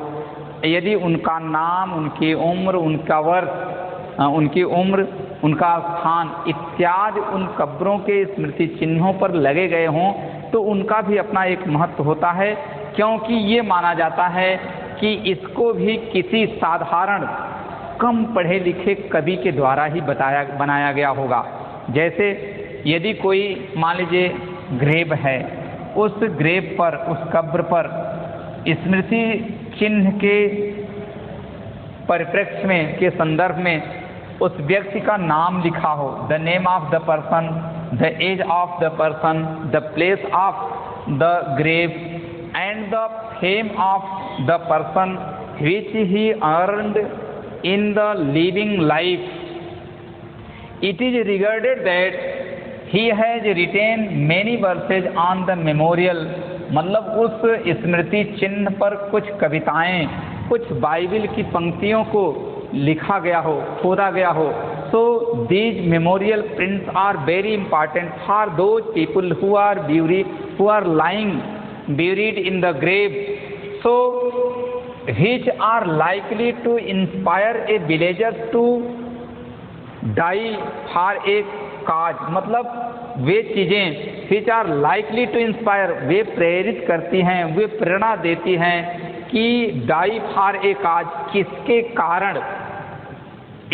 यदि उनका नाम, उनकी उम्र, उनका वर्ष, उनकी उम्र, उनका स्थान इत्यादि उन कब्रों के स्मृति चिन्हों पर लगे गए हों तो उनका भी अपना एक महत्व होता है, क्योंकि ये माना जाता है कि इसको भी किसी साधारण कम पढ़े लिखे कवि के द्वारा ही बनाया गया होगा। जैसे यदि कोई मान लीजिए ग्रेव है, उस ग्रेव पर, उस कब्र पर स्मृति चिन्ह के परिप्रेक्ष्य में, के संदर्भ में उस व्यक्ति का नाम लिखा हो, the name of the person, the age of the person, the place of the grave and the fame of the person which he earned in the living life, it is regarded that he has written many verses on the memorial मतलब उस स्मृति चिन्ह पर कुछ कविताएं, कुछ Bible की पंक्तियों को लिखा गया हो, खोदा गया हो। So these memorial prints are very important for those people who are lying buried in the grave, so which are likely to inspire a villager to die for a cause मतलब वे चीज़ें which are likely to inspire वे प्रेरित करती हैं, वे प्रेरणा देती हैं कि die for a cause किसके कारण,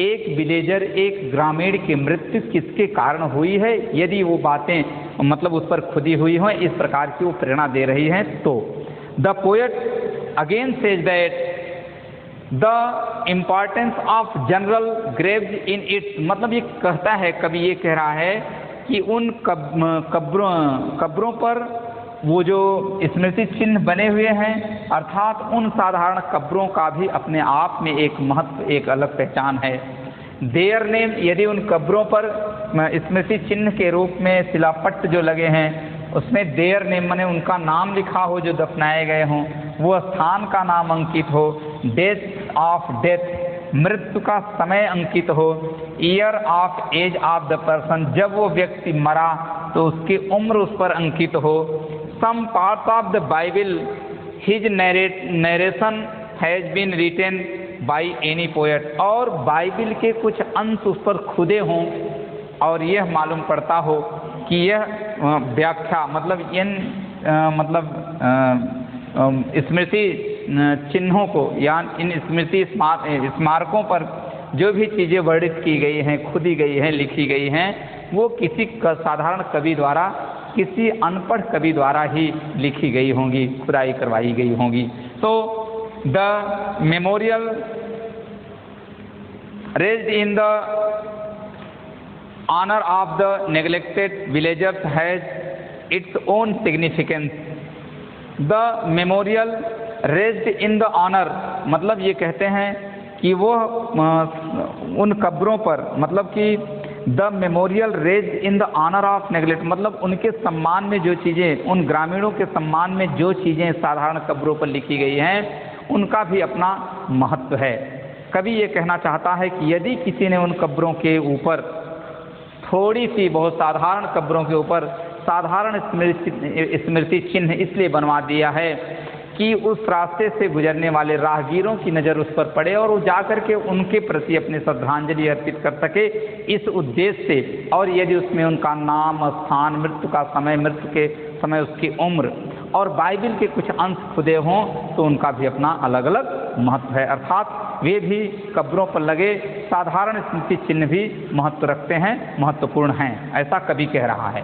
एक विलेजर, एक ग्रामीण की मृत्यु किसके कारण हुई है, यदि वो बातें मतलब उस पर खुदी हुई हों, इस प्रकार की वो प्रेरणा दे रही हैं। तो the poet again says that the importance of general Graves in its मतलब ये कहता है, कभी ये कह रहा है कि उन कब्रों पर वो जो स्मृति चिन्ह बने हुए हैं, अर्थात उन साधारण कब्रों का भी अपने आप में एक महत्व, एक अलग पहचान है। देयर नेम यदि उन कब्रों पर स्मृति चिन्ह के रूप में शिलापट्ट जो लगे हैं उसमें देयर नेम माने उनका नाम लिखा हो, जो दफनाए गए हों, वो स्थान का नाम अंकित हो, डेथ ऑफ डेथ मृत्यु का समय अंकित हो, year of age of the person जब वो व्यक्ति मरा तो उसकी उम्र उस पर अंकित हो, some parts of the Bible his narration has been written by any poet और बाइबिल के कुछ अंश उस पर खुदे हों और यह मालूम पड़ता हो कि यह व्याख्या मतलब इन स्मृति चिन्हों को या इन स्मृति स्मारकों पर जो भी चीज़ें वर्णित की गई हैं, खुदी गई हैं, लिखी गई हैं, वो किसी साधारण कवि द्वारा, किसी अनपढ़ कवि द्वारा ही लिखी गई होंगी, खुदाई करवाई गई होंगी। तो the memorial raised in the honour of the neglected villagers has its own significance. The memorial raised in the honour मतलब ये कहते हैं कि वो उन कब्रों पर मतलब कि the memorial raised in the honour of neglect मतलब उनके सम्मान में जो चीज़ें, उन ग्रामीणों के सम्मान में जो चीज़ें साधारण कब्रों पर लिखी गई हैं उनका भी अपना महत्व है। कभी ये कहना चाहता है कि यदि किसी ने उन कब्रों के ऊपर थोड़ी सी, बहुत साधारण कब्रों के ऊपर साधारण स्मृति चिन्ह इसलिए बनवा दिया है कि उस रास्ते से गुजरने वाले राहगीरों की नज़र उस पर पड़े और वो जाकर के उनके प्रति अपनी श्रद्धांजलि अर्पित कर सके, इस उद्देश्य से। और यदि उसमें उनका नाम, स्थान, मृत्यु का समय, मृत्यु के समय उसकी उम्र और बाइबिल के कुछ अंश खुदे हों तो उनका भी अपना अलग अलग महत्व है, अर्थात वे भी कब्रों पर लगे साधारण स्मृति चिन्ह भी महत्व रखते हैं, महत्वपूर्ण हैं, ऐसा कभी कह रहा है।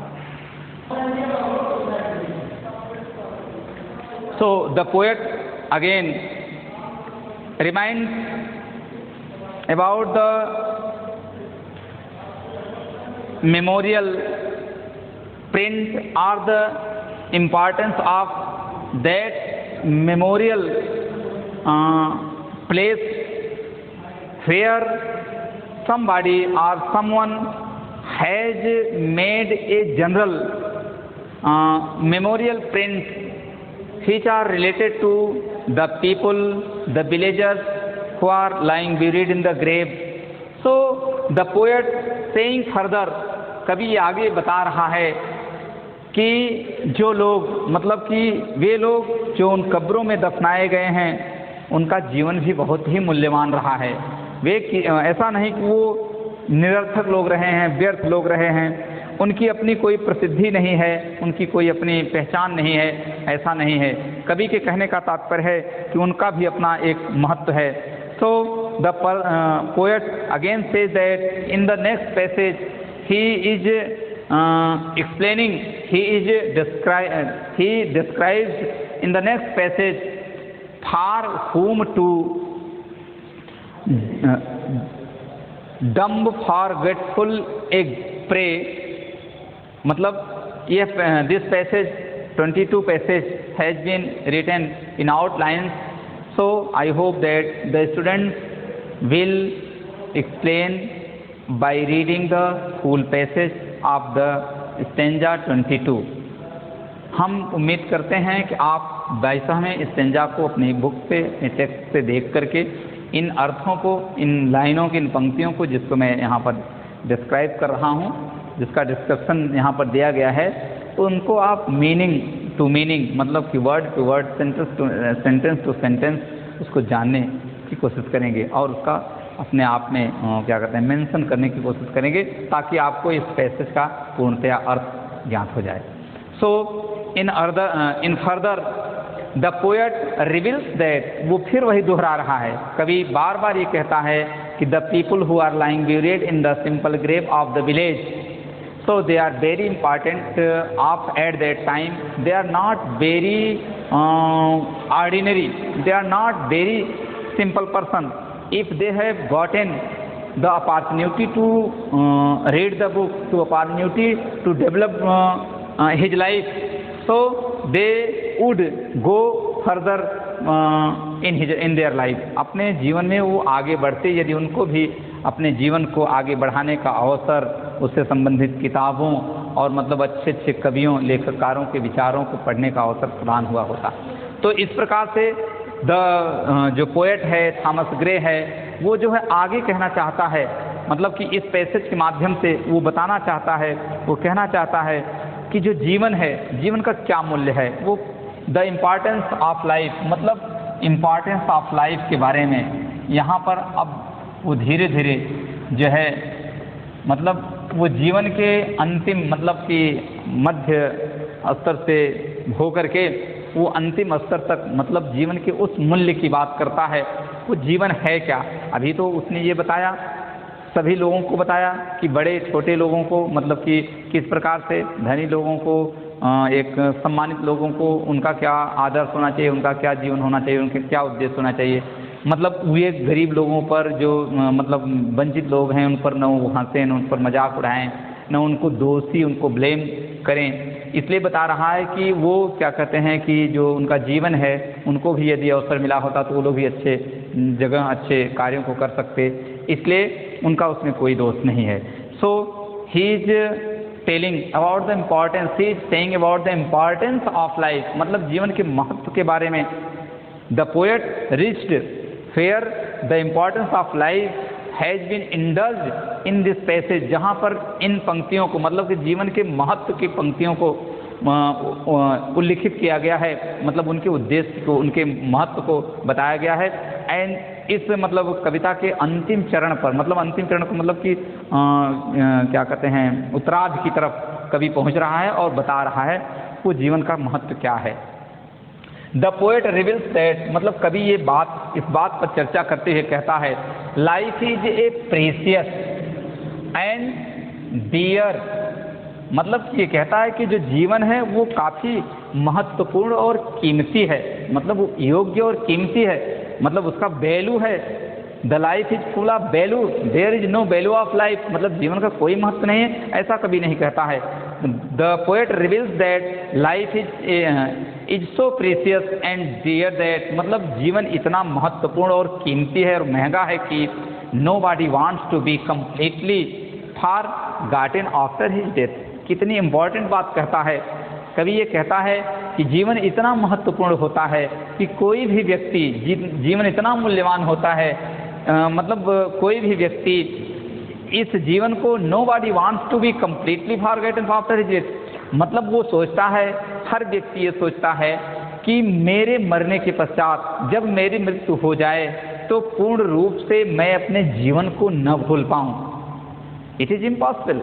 So the poet again reminds about the memorial print or the importance of that memorial place where somebody or someone has made a general memorial prints which are related to the people, the villagers who are lying buried in the grave. So the poet saying further, कवि ये आगे बता रहा है कि जो लोग मतलब कि वे लोग जो उन कब्रों में दफनाए गए हैं उनका जीवन भी बहुत ही मूल्यवान रहा है। वे ऐसा नहीं कि वो निरर्थक लोग रहे हैं, व्यर्थ लोग रहे हैं, उनकी अपनी कोई प्रसिद्धि नहीं है, उनकी कोई अपनी पहचान नहीं है, ऐसा नहीं है। कवि के कहने का तात्पर्य है कि उनका भी अपना एक महत्व है। So the poet again says that in the next passage he is explaining, he describes in the next passage for whom to dumb forgetful pray. मतलब ये this passage 22 passage has been written in outlines. So I hope that the students will explain by reading the full passage of the stanza 22. हम उम्मीद करते हैं कि आप 22वें stanza को अपनी बुक पे, अपने टेक्स्ट पे देख करके इन अर्थों को, इन लाइनों की, इन पंक्तियों को जिसको मैं यहाँ पर डिस्क्राइब कर रहा हूँ, जिसका डिस्क्रिप्शन यहाँ पर दिया गया है, तो उनको आप मीनिंग टू मीनिंग मतलब कि word to word, sentence to sentence उसको जानने की कोशिश करेंगे और उसका अपने आप में क्या कहते हैं मेंशन करने की कोशिश करेंगे ताकि आपको इस पैसेज का पूर्णतया अर्थ ज्ञात हो जाए। So in further the poet reveals that, वो फिर वही दोहरा रहा है, कवि बार बार ये कहता है कि the people who are lying buried in the simple grave of the village, so they are very important of at that time. They are not very ordinary, they are not very simple person. If they have gotten the opportunity to read the book, to opportunity to develop his life, so they would go further in their life. अपने जीवन में वो आगे बढ़ते, यदि उनको भी अपने जीवन को आगे बढ़ाने का अवसर, उससे संबंधित किताबों और मतलब अच्छे अच्छे कवियों, लेखककारों के विचारों को पढ़ने का अवसर प्रदान हुआ होता। तो इस प्रकार से जो पोएट है थॉमस ग्रे है, वो जो है आगे कहना चाहता है, मतलब कि इस पैसेज के माध्यम से वो बताना चाहता है, वो कहना चाहता है कि जो जीवन है, जीवन का क्या मूल्य है, वो द इम्पॉर्टेंस ऑफ लाइफ, मतलब इम्पॉर्टेंस ऑफ लाइफ के बारे में यहाँ पर अब वो धीरे धीरे जो है मतलब वो जीवन के अंतिम मतलब कि मध्य स्तर से होकर के वो अंतिम स्तर तक मतलब जीवन के उस मूल्य की बात करता है। वो जीवन है क्या? अभी तो उसने ये बताया, सभी लोगों को बताया कि बड़े छोटे लोगों को मतलब कि किस प्रकार से, धनी लोगों को, एक सम्मानित लोगों को उनका क्या आदर्श होना चाहिए, उनका क्या जीवन होना चाहिए, उनके क्या उद्देश्य होना चाहिए। मतलब वे गरीब लोगों पर जो मतलब वंचित लोग हैं उन पर न वो हंसें, न उन पर मजाक उड़ाएं, न उनको दोषी, उनको ब्लेम करें। इसलिए बता रहा है कि वो क्या कहते हैं कि जो उनका जीवन है उनको भी यदि अवसर मिला होता तो वो लोग भी अच्छे जगह अच्छे कार्यों को कर सकते, इसलिए उनका उसमें कोई दोष नहीं है। So he is telling about the importance, he is saying about the importance of life, मतलब जीवन के महत्व के बारे में। The poet reached fair the importance of life has been indulged in this passage, जहाँ पर इन पंक्तियों को मतलब कि जीवन के महत्व की पंक्तियों को उल्लिखित किया गया है, मतलब उनके उद्देश्य को, उनके महत्व को बताया गया है। एंड इस मतलब कविता के अंतिम चरण पर, मतलब अंतिम चरण को मतलब कि क्या कहते हैं उत्तरार्ध की तरफ कवि पहुँच रहा है और बता रहा है वो जीवन का महत्व क्या है। द पोएट रिवील्स दैट, मतलब कवि ये बात, इस बात पर चर्चा करते हुए कहता है, life is a precious and dear, मतलब ये कहता है कि जो जीवन है वो काफ़ी महत्वपूर्ण और कीमती है, मतलब वो योग्य और कीमती है, मतलब उसका वैल्यू है। The life is full of value, there is no value of life, मतलब जीवन का कोई महत्व नहीं है, ऐसा कभी नहीं कहता है। The poet reveals that life is is so precious and dear that, मतलब जीवन इतना महत्वपूर्ण और कीमती है और महंगा है कि nobody wants to be completely forgotten after his death। कितनी इम्पोर्टेंट बात कहता है कवि, ये कहता है कि जीवन इतना महत्वपूर्ण होता है कि कोई भी व्यक्ति, जीवन इतना मूल्यवान होता है, मतलब कोई भी व्यक्ति इस जीवन को nobody wants to be completely forgotten after his death, मतलब वो सोचता है, हर व्यक्ति ये सोचता है कि मेरे मरने के पश्चात जब मेरी मृत्यु हो जाए तो पूर्ण रूप से मैं अपने जीवन को न भूल पाऊँ। It is impossible,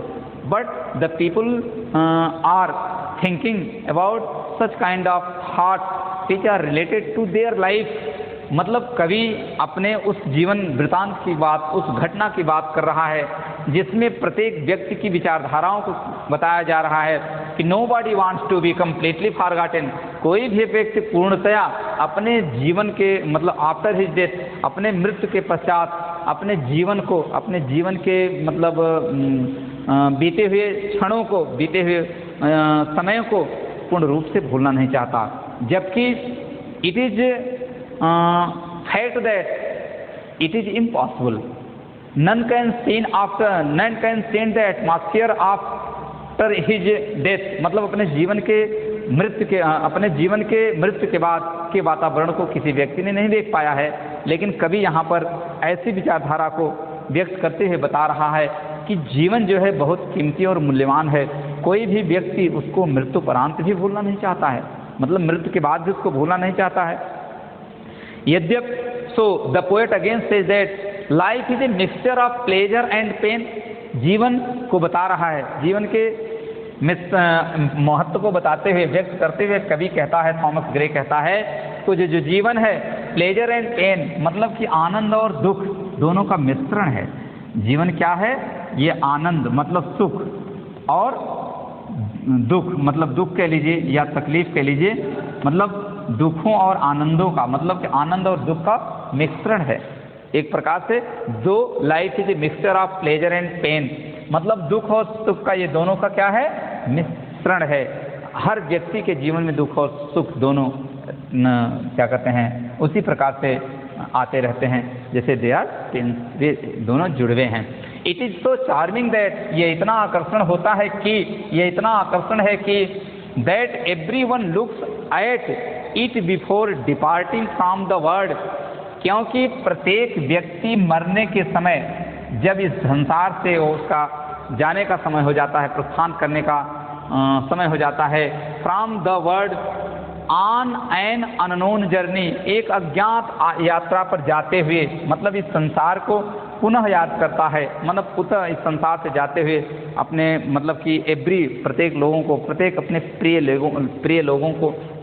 but the people are thinking about such kind of thoughts which are related to their life. मतलब कवि अपने उस जीवन वृतांत की बात, उस घटना की बात कर रहा है जिसमें प्रत्येक व्यक्ति की विचारधाराओं को बताया जा रहा है कि nobody wants to be completely forgotten। कोई भी व्यक्ति पूर्णतया अपने जीवन के, मतलब आफ्टर हिज डेथ, अपने मृत्यु के पश्चात अपने जीवन को, अपने जीवन के मतलब बीते हुए क्षणों को, बीते हुए समय को पूर्ण रूप से भूलना नहीं चाहता। जबकि it is fact that it is impossible, none can see the atmosphere after his death, मतलब अपने जीवन के मृत्यु के बाद के वातावरण को किसी व्यक्ति ने नहीं देख पाया है। लेकिन कवि यहाँ पर ऐसी विचारधारा को व्यक्त करते हुए बता रहा है कि जीवन जो है बहुत कीमती और मूल्यवान है, कोई भी व्यक्ति उसको मृत्युपरांत भी भूलना नहीं चाहता है, मतलब मृत्यु के बाद भी उसको भूलना नहीं चाहता है। यद्यप so the poet again says that life is a mixture of pleasure and pain. जीवन को बता रहा है, जीवन के महत्व को बताते हुए, व्यक्त करते हुए कवि कहता है, थॉमस ग्रे कहता है, तो जो जीवन है प्लेजर एंड पेन, मतलब कि आनंद और दुख दोनों का मिश्रण है। जीवन क्या है? ये आनंद मतलब सुख, और दुख मतलब दुख कह लीजिए या तकलीफ कह लीजिए, मतलब दुखों और आनंदों का, मतलब कि आनंद और दुख का मिश्रण है। एक प्रकार से दो life is a mixture of pleasure and pain, मतलब दुख और सुख का ये दोनों का क्या है? मिश्रण है। हर व्यक्ति के जीवन में दुख और सुख दोनों क्या कहते हैं, उसी प्रकार से आते रहते हैं जैसे दे आर ट्विन्स, वे दोनों जुड़वे हैं। It is so charming that, ये इतना आकर्षण होता है कि, ये इतना आकर्षण है कि that everyone looks at it before departing from the world, क्योंकि प्रत्येक व्यक्ति मरने के समय, जब इस संसार से उसका जाने का समय हो जाता है, प्रस्थान करने का समय हो जाता है, from the world on an unknown journey, एक अज्ञात यात्रा पर जाते हुए, मतलब इस संसार को पुनः याद करता है, मतलब पुनः इस संसार से जाते हुए अपने, मतलब कि प्रत्येक लोगों को, प्रत्येक अपने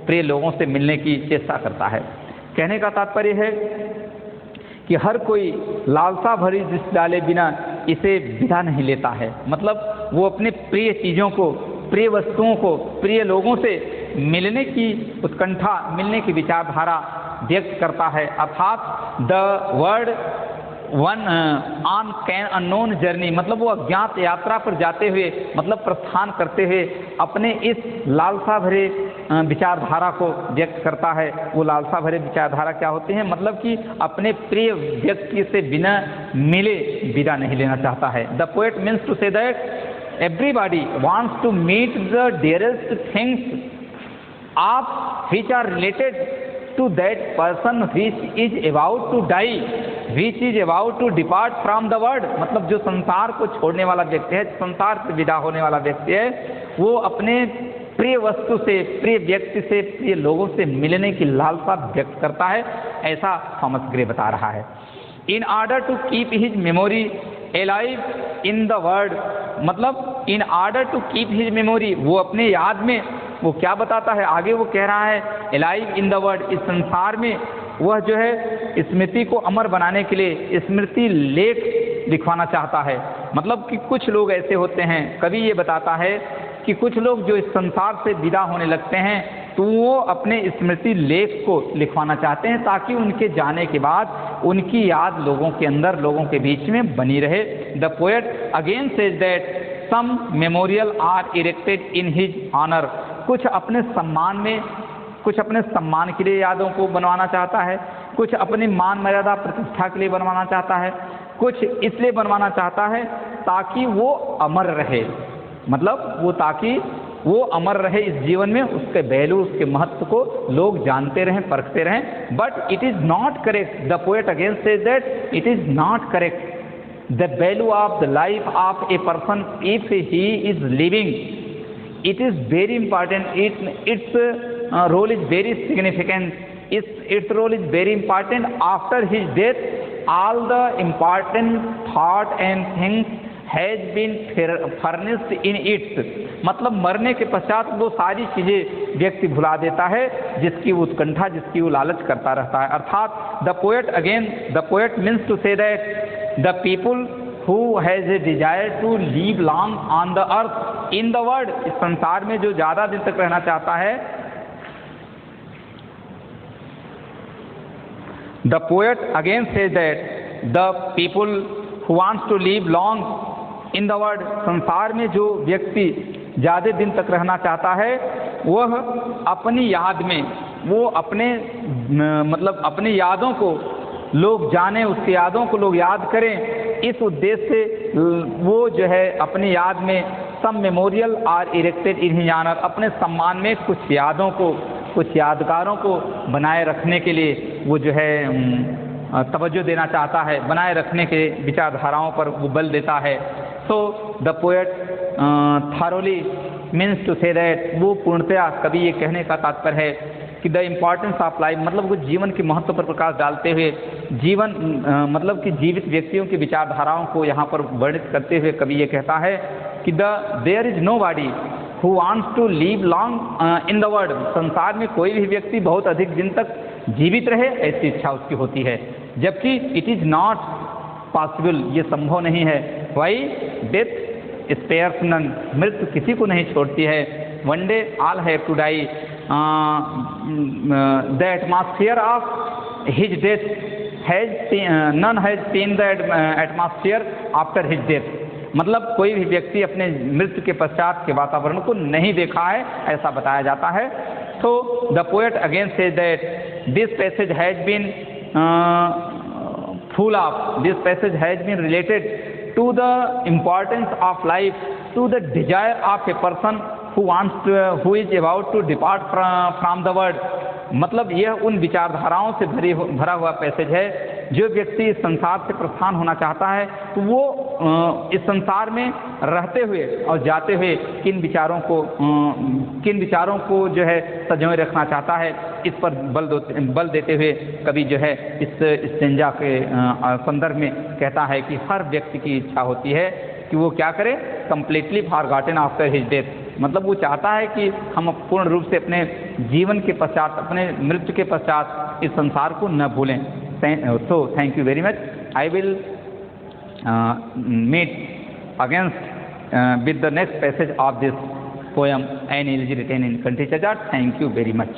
प्रिय लोगों से मिलने की चेष्टा करता है। कहने का तात्पर्य है कि हर कोई लालसा भरी दृष्टि डाले बिना इसे विदा नहीं लेता है, मतलब वो अपने प्रिय चीज़ों को, प्रिय वस्तुओं को, प्रिय लोगों से मिलने की उत्कंठा, मिलने की विचारधारा व्यक्त करता है। अर्थात the word one on can unknown journey, मतलब वो अज्ञात यात्रा पर जाते हुए, मतलब प्रस्थान करते हुए अपने इस लालसा भरे विचारधारा को व्यक्त करता है। वो लालसा भरे विचारधारा क्या होते हैं? मतलब कि अपने प्रिय व्यक्ति से बिना मिले विदा नहीं लेना चाहता है। The poet means to say that everybody wants to meet the dearest things of which are related to that person which is about to die, which is about to depart from the world, मतलब जो संसार को छोड़ने वाला व्यक्ति है, संसार से विदा होने वाला व्यक्ति है, वो अपने प्रिय वस्तु से, प्रिय व्यक्ति से, प्रिय लोगों से मिलने की लालसा व्यक्त करता है, ऐसा थॉमस ग्रे बता रहा है। In order to keep his memory alive in the world, मतलब in order to keep his memory, वो अपने याद में, वो क्या बताता है आगे? वो कह रहा है एलाइव इन द वर्ल्ड, इस संसार में वह जो है स्मृति को अमर बनाने के लिए स्मृति लेख लिखवाना चाहता है। मतलब कि कुछ लोग ऐसे होते हैं, कवि ये बताता है कि कुछ लोग जो इस संसार से विदा होने लगते हैं तो वो अपने स्मृति लेख को लिखवाना चाहते हैं ताकि उनके जाने के बाद उनकी याद लोगों के अंदर, लोगों के बीच में बनी रहे। The poet again says that some memorial are erected in his honour, कुछ अपने सम्मान में कुछ अपने सम्मान के लिए यादों को बनवाना चाहता है, कुछ अपनी मान मर्यादा प्रतिष्ठा के लिए बनवाना चाहता है, कुछ इसलिए बनवाना चाहता है ताकि वो अमर रहे, मतलब वो ताकि वो अमर रहे इस जीवन में, उसके वैल्यू, उसके महत्व को लोग जानते रहें, परखते रहें। But it is not correct, the poet again says that it is not correct the value of the life of a person if he is living. It is very important, its role is very significant, its role is very important after his death. All the important thought and things has been furnished in it. मतलब मरने के पश्चात वो सारी चीज़ें व्यक्ति भुला देता है जिसकी वो उत्कंठा, जिसकी वो लालच करता रहता है। अर्थात the poet means to say that the people who has a desire to live long on the earth, in the world, इस संसार में जो ज़्यादा दिन तक रहना चाहता है, the poet again says that the people who wants to live long in the world, संसार में जो व्यक्ति ज़्यादा दिन तक रहना चाहता है वह अपनी याद में, वो अपने मतलब अपनी यादों को लोग जाने, उसकी यादों को लोग याद करें, इस उद्देश्य से वो जो है अपनी याद में some memorial are erected in his honour, अपने सम्मान में कुछ यादों को, कुछ यादगारों को बनाए रखने के लिए वो जो है तवज्जो देना चाहता है, बनाए रखने के विचारधाराओं पर वो बल देता है। So the poet thoroughly means to say that, वो पूर्णतया कभी ये कहने का तात्पर्य है कि द इम्पॉर्टेंस ऑफ लाइफ, मतलब वो जीवन के महत्व पर प्रकाश डालते हुए जीवन मतलब कि जीवित व्यक्तियों की विचारधाराओं को यहाँ पर वर्णित करते हुए कवि ये कहता है कि there is nobody who wants to live long in the world, संसार में कोई भी व्यक्ति बहुत अधिक दिन तक जीवित रहे ऐसी इच्छा उसकी होती है, जबकि इट इज़ नॉट पॉसिबल, ये संभव नहीं है। वाई डेथ स्पेयर्स नन, मृत्यु किसी को नहीं छोड़ती है। One day all have to die, the atmosphere of his death none has seen the atmosphere after his death, मतलब कोई भी व्यक्ति अपने मृत्यु के पश्चात के वातावरण को नहीं देखा है, ऐसा बताया जाता है। तो the poet again says that this passage has been full of, this passage has been related to the importance of life, to the desire of a person who is about to depart from the world। मतलब यह उन विचारधाराओं से भरा हुआ passage है, जो व्यक्ति इस संसार से प्रस्थान होना चाहता है तो वो इस संसार में रहते हुए और जाते हुए किन विचारों को जो है संजोए रखना चाहता है, इस पर बल देते हुए कवि जो है इस स्टेंजा के संदर्भ में कहता है कि हर व्यक्ति की इच्छा होती है कि वो क्या करे, completely forgotten after his death, मतलब वो चाहता है कि हम पूर्ण रूप से अपने जीवन के पश्चात, अपने मृत्यु के पश्चात इस संसार को न भूलें। So thank you very much. I will meet against with the next passage of this poem, An Elegy Written in Country Churchyard. Thank you very much.